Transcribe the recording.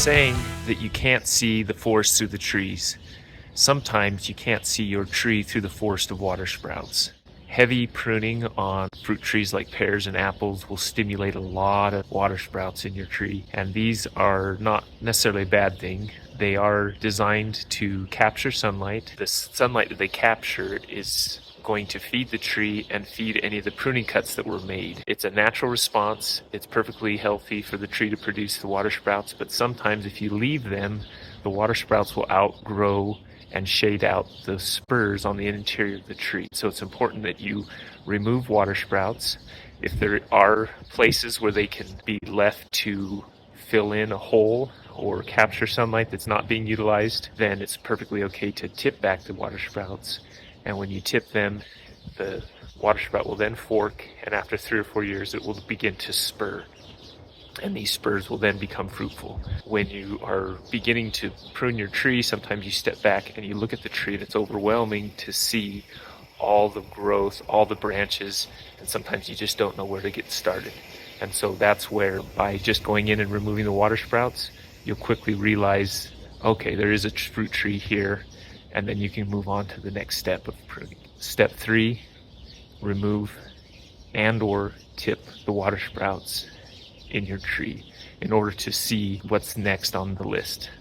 saying that you can't see the forest through the trees. Sometimes you can't see your tree through the forest of water sprouts. Heavy pruning on fruit trees like pears and apples will stimulate a lot of water sprouts in your tree, and these are not necessarily a bad thing. They are designed to capture sunlight. The sunlight that they capture is going to feed the tree and feed any of the pruning cuts that were made. It's a natural response. It's perfectly healthy for the tree to produce the water sprouts, but sometimes if you leave them, the water sprouts will outgrow and shade out the spurs on the interior of the tree. So it's important that you remove water sprouts. If there are places where they can be left to fill in a hole or capture sunlight that's not being utilized, then it's perfectly okay to tip back the water sprouts. And when you tip them, the water sprout will then fork, and after 3 or 4 years, it will begin to spur. And these spurs will then become fruitful. When you are beginning to prune your tree, sometimes you step back and you look at the tree, and it's overwhelming to see all the growth, all the branches, and sometimes you just don't know where to get started. And so that's where, by just going in and removing the water sprouts, you'll quickly realize, okay, there is a fruit tree here, and then you can move on to the next step of pruning. Step 3, remove and or tip the water sprouts in your tree in order to see what's next on the list.